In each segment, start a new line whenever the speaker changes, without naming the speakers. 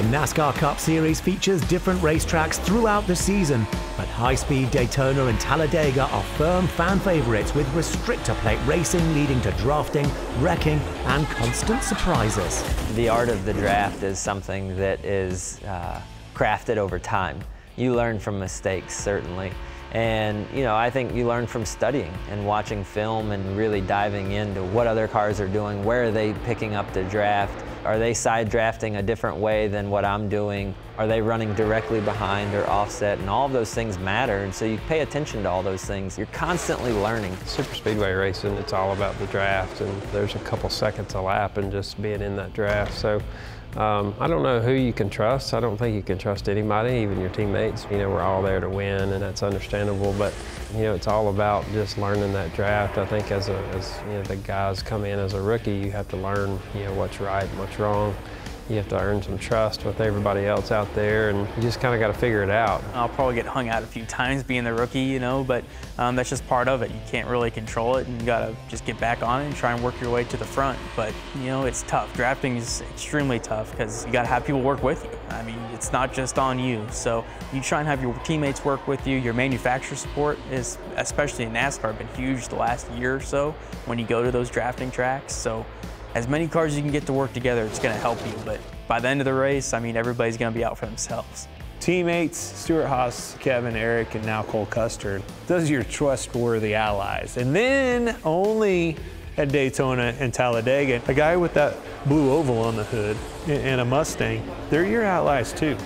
The NASCAR Cup Series features different racetracks throughout the season, but high-speed Daytona and Talladega are firm fan favorites with restrictor plate racing leading to drafting, wrecking, and constant surprises.
The art of the draft is something that is crafted over time. You learn from mistakes, certainly. And, you know, I think you learn from studying and watching film and really diving into what other cars are doing, where are they picking up the draft, are they side drafting a different way than what I'm doing, are they running directly behind or offset, and all of those things matter, and so you pay attention to all those things. You're constantly learning.
Super speedway racing, it's all about the draft, and there's a couple seconds a lap and just being in that draft. So I don't know who you can trust. I don't think you can trust anybody, even your teammates. You know, we're all there to win, and that's understandable, but you know, it's all about just learning that draft. I think as you know, the guys come in as a rookie, you have to learn, you know, what's right and what's wrong. You have to earn some trust with everybody else out there, and you just kind of got to figure it out.
I'll probably get hung out a few times being the rookie, you know, but that's just part of it. You can't really control it, and you got to just get back on it and try and work your way to the front. But, you know, it's tough. Drafting is extremely tough because you got to have people work with you. I mean, it's not just on you. So you try and have your teammates work with you. Your manufacturer support is, especially in NASCAR, been huge the last year or so when you go to those drafting tracks. So as many cars as you can get to work together, it's going to help you. But by the end of the race, I mean, everybody's going to be out for themselves.
Teammates, Stewart-Haas, Kevin, Aric, and now Cole Custer, those are your trustworthy allies. And then only at Daytona and Talladega, a guy with that blue oval on the hood and a Mustang, they're your allies too.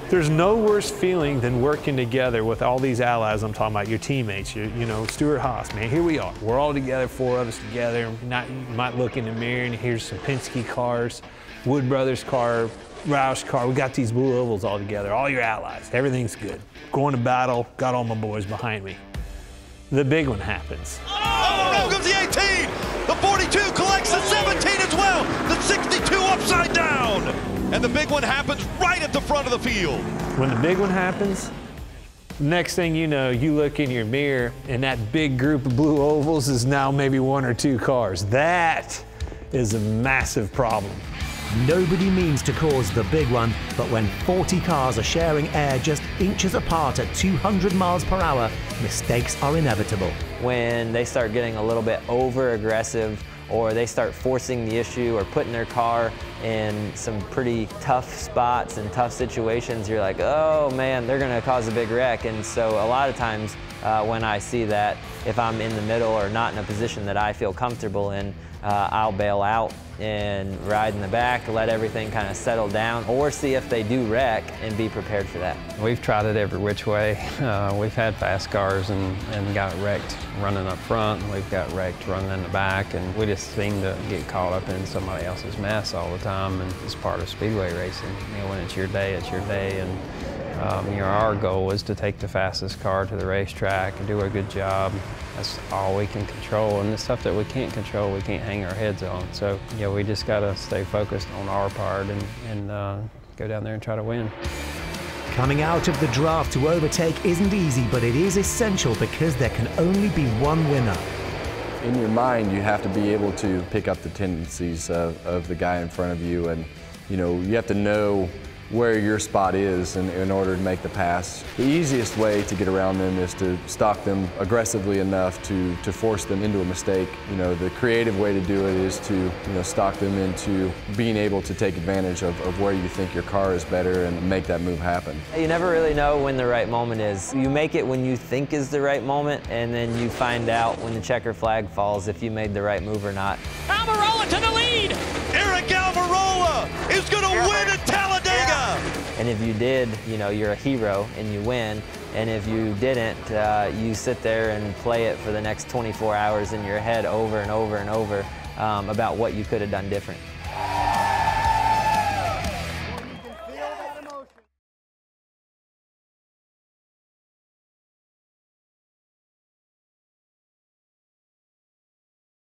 There's no worse feeling than working together with all these allies. I'm talking about your teammates, you know, Stewart-Haas, man, here we are. We're all together, four of us together. You might look in the mirror and here's some Penske cars, Wood Brothers car, Roush car. We got these blue ovals all together, all your allies. Everything's good. Going to battle, got all my boys behind me. The big one happens.
Oh, no, goes the 18. The 42 collects the 17 as well. The 62 upside down. And the big one happens right at the front of the field.
When the big one happens, next thing you know, you look in your mirror and that big group of blue ovals is now maybe one or two cars. That is a massive problem.
Nobody means to cause the big one, but when 40 cars are sharing air just inches apart at 200 miles per hour, mistakes are inevitable.
When they start getting a little bit over-aggressive, or they start forcing the issue or putting their car in some pretty tough spots and tough situations, you're like, oh man, they're gonna cause a big wreck. And so a lot of times when I see that, if I'm in the middle or not in a position that I feel comfortable in, I'll bail out and ride in the back, let everything kind of settle down, or see if they do wreck and be prepared for that.
We've tried it every which way. We've had fast cars and got wrecked running up front, and we've got wrecked running in the back, and we just seem to get caught up in somebody else's mess all the time, and it's part of speedway racing. You know, when it's your day, it's your day, and you know, our goal is to take the fastest car to the racetrack and do a good job. That's all we can control, and the stuff that we can't control, we can't hang our heads on. So, you know, we just got to stay focused on our part and go down there and try to win.
Coming out of the draft to overtake isn't easy, but it is essential because there can only be one winner.
In your mind, you have to be able to pick up the tendencies of the guy in front of you, and you know, you have to know where your spot is in order to make the pass. The easiest way to get around them is to stalk them aggressively enough to force them into a mistake. You know, the creative way to do it is to, you know, stalk them into being able to take advantage of where you think your car is better and make that move happen.
You never really know when the right moment is. You make it when you think is the right moment, and then you find out when the checker flag falls if you made the right move or not.
Almirola to the lead. Aric Almirola is going to win at Talladega.
And if you did, you know, you're a hero and you win. And if you didn't, you sit there and play it for the next 24 hours in your head over and over and over about what you could have done different.